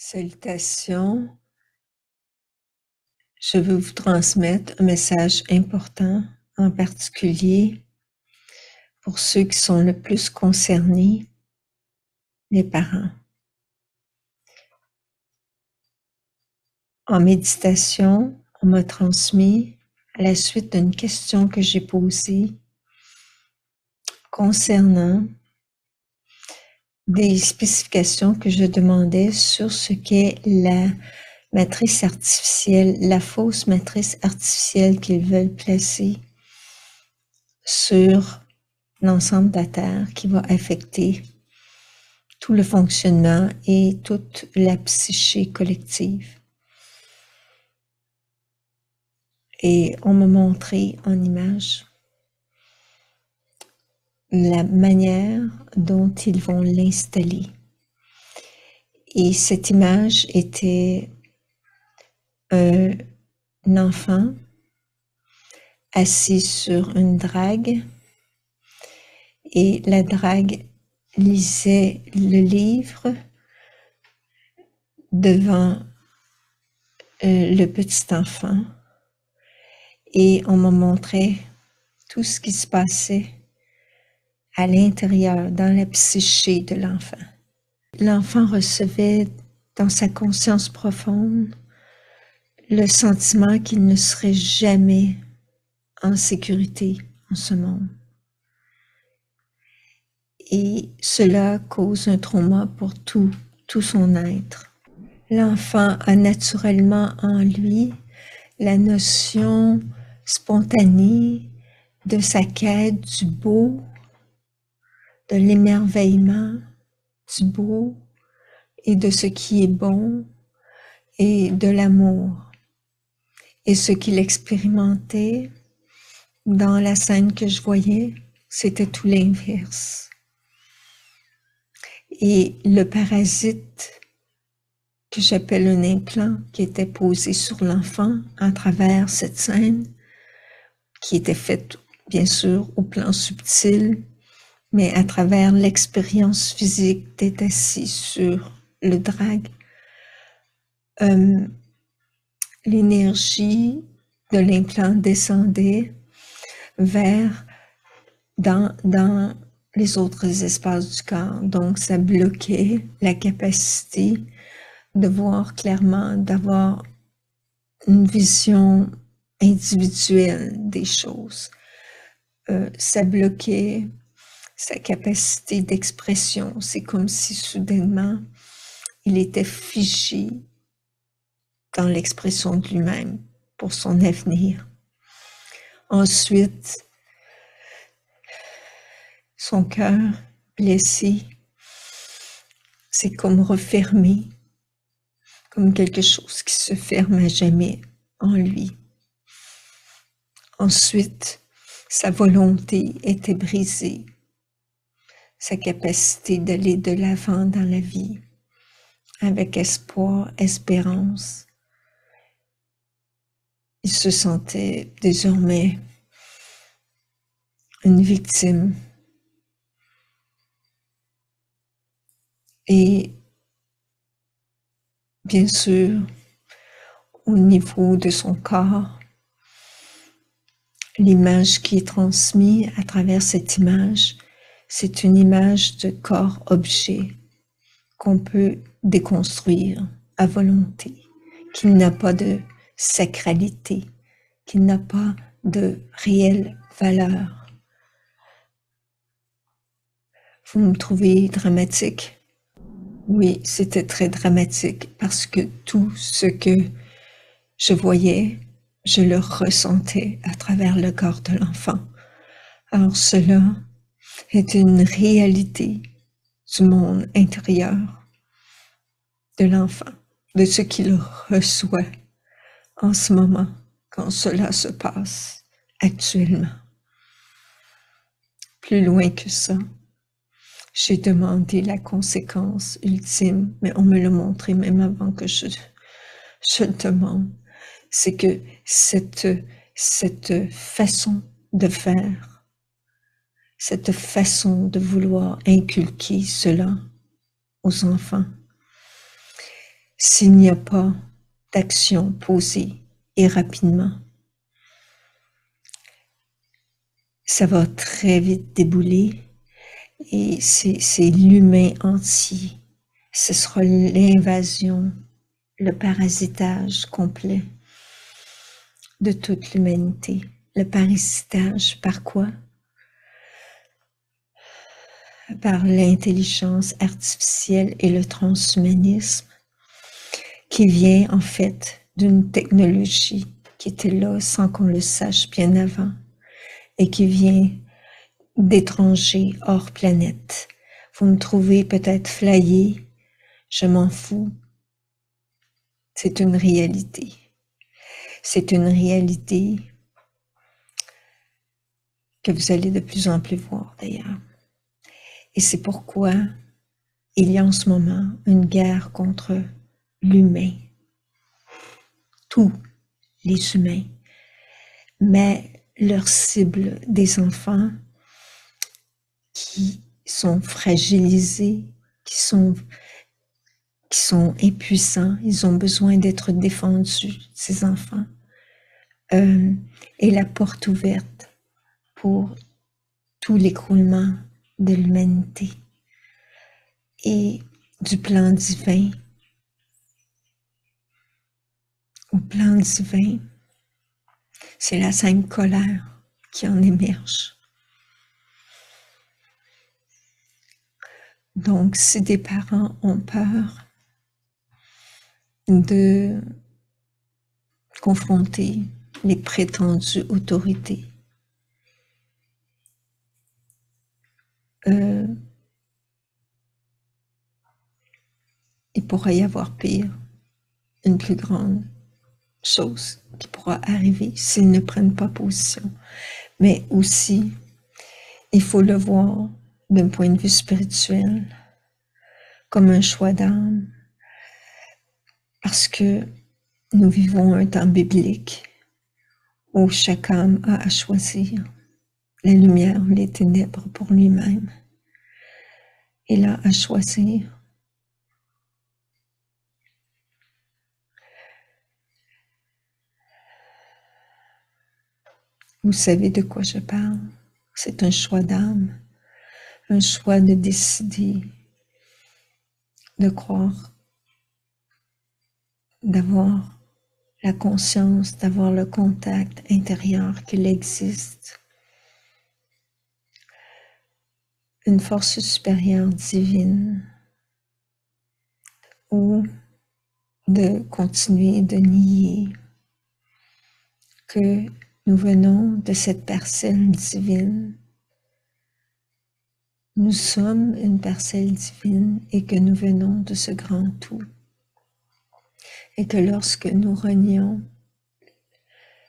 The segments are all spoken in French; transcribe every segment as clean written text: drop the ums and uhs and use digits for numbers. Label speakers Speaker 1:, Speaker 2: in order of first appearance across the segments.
Speaker 1: Salutations, je veux vous transmettre un message important, en particulier pour ceux qui sont le plus concernés, les parents. En méditation, on m'a transmis, à la suite d'une question que j'ai posée, concernant des spécifications que je demandais sur ce qu'est la matrice artificielle, la fausse matrice artificielle qu'ils veulent placer sur l'ensemble de la Terre, qui va affecter tout le fonctionnement et toute la psyché collective. Et on m'a montré en image la manière dont ils vont l'installer. Et cette image était un enfant assis sur une drague, et la drague lisait le livre devant le petit enfant, et on m'a montré tout ce qui se passait à l'intérieur, dans la psyché de l'enfant. L'enfant recevait dans sa conscience profonde le sentiment qu'il ne serait jamais en sécurité en ce monde. Et cela cause un trauma pour tout son être. L'enfant a naturellement en lui la notion spontanée de sa quête du beau, de l'émerveillement du beau et de ce qui est bon et de l'amour. Et ce qu'il expérimentait dans la scène que je voyais, c'était tout l'inverse. Et le parasite que j'appelle un implant qui était posé sur l'enfant à travers cette scène, qui était faite bien sûr au plan subtil, mais à travers l'expérience physique d'être assis sur le drag, l'énergie de l'implant descendait vers dans les autres espaces du corps. Donc, ça bloquait la capacité de voir clairement, d'avoir une vision individuelle des choses. Ça bloquait sa capacité d'expression. C'est comme si soudainement, il était figé dans l'expression de lui-même pour son avenir. Ensuite, son cœur blessé, c'est comme refermé, comme quelque chose qui se ferme à jamais en lui. Ensuite, sa volonté était brisée, sa capacité d'aller de l'avant dans la vie, avec espoir, espérance. Il se sentait désormais une victime. Et bien sûr, au niveau de son corps, l'image qui est transmise à travers cette image, c'est une image de corps-objet qu'on peut déconstruire à volonté, qui n'a pas de sacralité, qui n'a pas de réelle valeur. Vous me trouvez dramatique? Oui, c'était très dramatique parce que tout ce que je voyais, je le ressentais à travers le corps de l'enfant. Alors cela est une réalité du monde intérieur de l'enfant, de ce qu'il reçoit en ce moment, quand cela se passe actuellement. Plus loin que ça, j'ai demandé la conséquence ultime, mais on me l'a montré même avant que je le demande. C'est que cette façon de faire, cette façon de vouloir inculquer cela aux enfants, s'il n'y a pas d'action posée et rapidement, ça va très vite débouler et c'est l'humain entier. Ce sera l'invasion, le parasitage complet de toute l'humanité. Le parasitage par quoi? Par l'intelligence artificielle et le transhumanisme qui vient en fait d'une technologie qui était là sans qu'on le sache bien avant et qui vient d'étrangers hors planète. Vous me trouvez peut-être flyé, je m'en fous. C'est une réalité. C'est une réalité que vous allez de plus en plus voir d'ailleurs. Et c'est pourquoi il y a en ce moment une guerre contre l'humain. Tous les humains. Mais leur cible des enfants qui sont fragilisés, qui sont impuissants, ils ont besoin d'être défendus, ces enfants. Et la porte ouverte pour tout l'écroulement de l'humanité et du plan divin. Au plan divin, c'est la sainte colère qui en émerge. Donc, si des parents ont peur de confronter les prétendues autorités, il pourrait y avoir pire, une plus grande chose qui pourra arriver s'ils ne prennent pas position. Mais aussi, il faut le voir d'un point de vue spirituel, comme un choix d'âme, parce que nous vivons un temps biblique où chaque âme a à choisir la lumière ou les ténèbres pour lui-même. Il a à choisir. Vous savez de quoi je parle? C'est un choix d'âme, un choix de décider, de croire, d'avoir la conscience, d'avoir le contact intérieur qu'il existe. Une force supérieure divine ou de continuer de nier que nous venons de cette parcelle divine. Nous sommes une parcelle divine et que nous venons de ce grand tout. Et que lorsque nous renions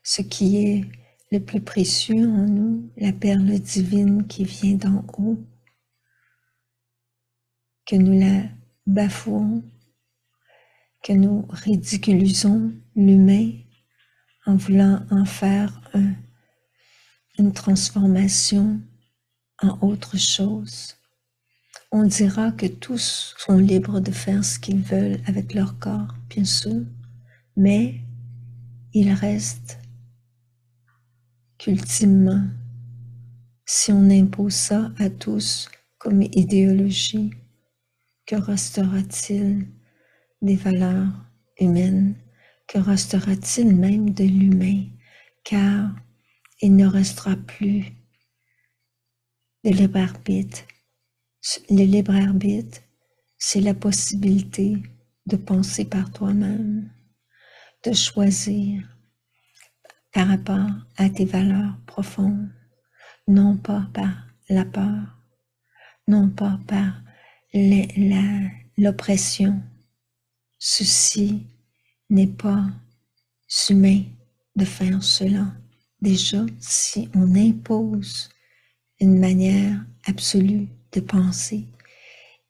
Speaker 1: ce qui est le plus précieux en nous, la perle divine qui vient d'en haut, que nous la bafouons, que nous ridiculisons l'humain en voulant en faire une transformation en autre chose. On dira que tous sont libres de faire ce qu'ils veulent avec leur corps, bien sûr, mais il reste qu'ultimement, si on impose ça à tous comme idéologie, que restera-t-il des valeurs humaines? Que restera-t-il même de l'humain? Car il ne restera plus de libre arbitre. Le libre arbitre, c'est la possibilité de penser par toi-même, de choisir par rapport à tes valeurs profondes, non pas par la peur, non pas par l'oppression. Ceci n'est pas humain de faire cela. Déjà, si on impose une manière absolue de penser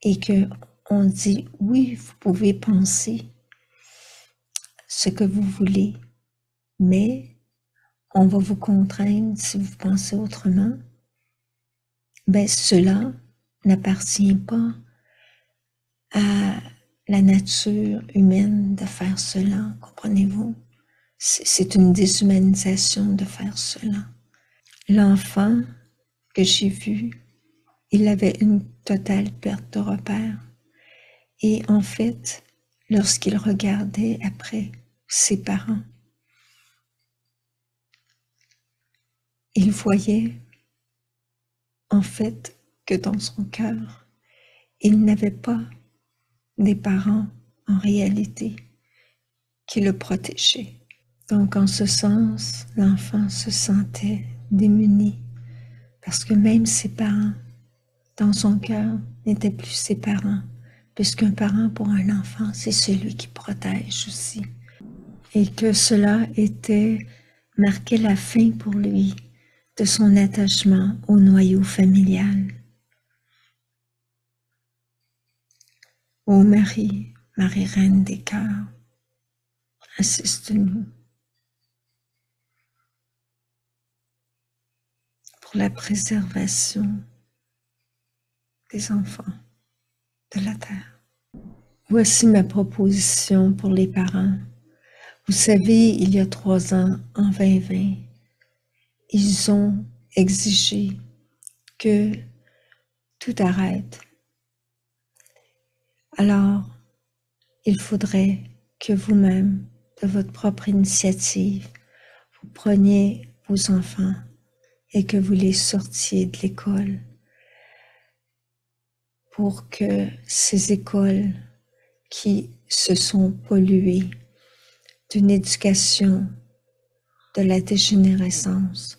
Speaker 1: et que on dit oui, vous pouvez penser ce que vous voulez, mais on va vous contraindre si vous pensez autrement, ben cela n'appartient pas à la nature humaine de faire cela, comprenez-vous? C'est une déshumanisation de faire cela. L'enfant que j'ai vu, il avait une totale perte de repère. Et en fait, lorsqu'il regardait après ses parents, il voyait en fait que dans son cœur, il n'avait pas des parents en réalité qui le protégeaient. Donc en ce sens, l'enfant se sentait démuni parce que même ses parents, dans son cœur, n'étaient plus ses parents, puisqu'un parent pour un enfant, c'est celui qui protège aussi. Et que cela était marqué la fin pour lui de son attachement au noyau familial. Ô Marie, Marie Reine des cœurs, assiste-nous pour la préservation des enfants de la terre. Voici ma proposition pour les parents. Vous savez, il y a 3 ans, en 2020, ils ont exigé que tout arrête. Alors, il faudrait que vous-même, de votre propre initiative, vous preniez vos enfants et que vous les sortiez de l'école pour que ces écoles qui se sont polluées d'une éducation de la dégénérescence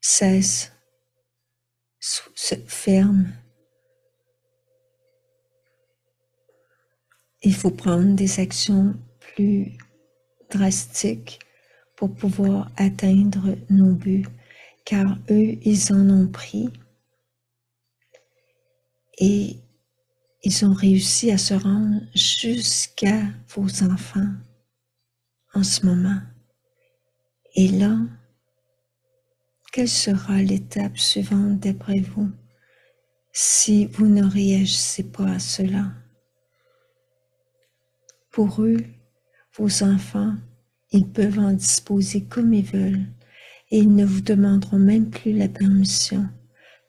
Speaker 1: cessent, se ferment. Il faut prendre des actions plus drastiques pour pouvoir atteindre nos buts, car eux, ils en ont pris et ils ont réussi à se rendre jusqu'à vos enfants en ce moment. Et là, quelle sera l'étape suivante d'après vous si vous ne réagissez pas à cela? Pour eux, vos enfants, ils peuvent en disposer comme ils veulent et ils ne vous demanderont même plus la permission.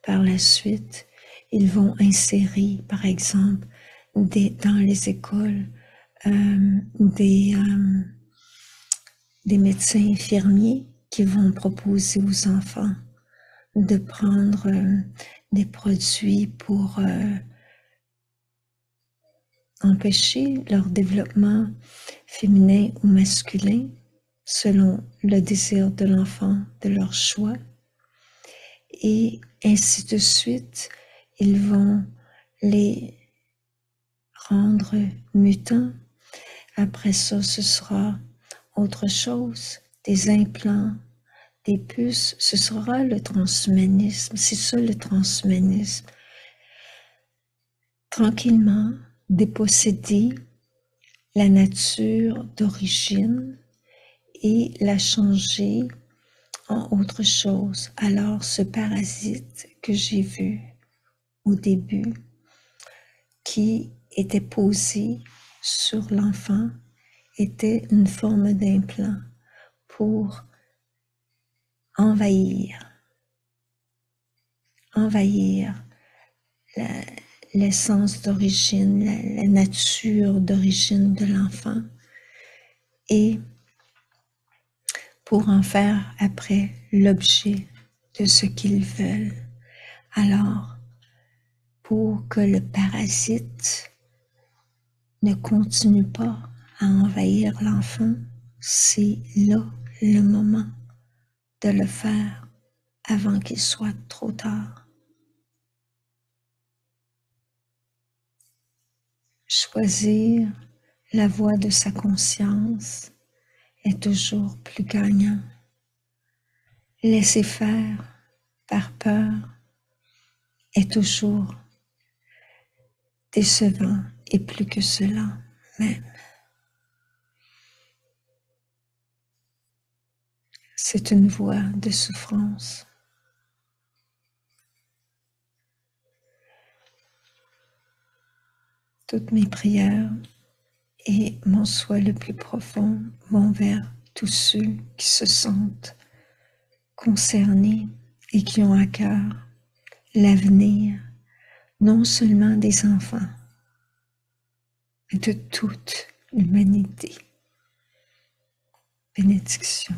Speaker 1: Par la suite, ils vont insérer, par exemple, dans les écoles, des médecins infirmiers qui vont proposer aux enfants de prendre des produits pour empêcher leur développement féminin ou masculin selon le désir de l'enfant, de leur choix. Et ainsi de suite, ils vont les rendre mutants. Après ça, ce sera autre chose, des implants, des puces, ce sera le transhumanisme. C'est ça le transhumanisme. Tranquillement, déposséder la nature d'origine et la changer en autre chose. Alors, ce parasite que j'ai vu au début, qui était posé sur l'enfant, était une forme d'implant pour envahir l'essence d'origine, la nature d'origine de l'enfant, et pour en faire après l'objet de ce qu'ils veulent. Alors, pour que le parasite ne continue pas à envahir l'enfant, c'est là le moment de le faire avant qu'il soit trop tard. Choisir la voie de sa conscience est toujours plus gagnant. Laisser faire par peur est toujours décevant et plus que cela même. C'est une voie de souffrance. Toutes mes prières et mon souhait le plus profond vont vers tous ceux qui se sentent concernés et qui ont à cœur l'avenir, non seulement des enfants, mais de toute l'humanité. Bénédiction.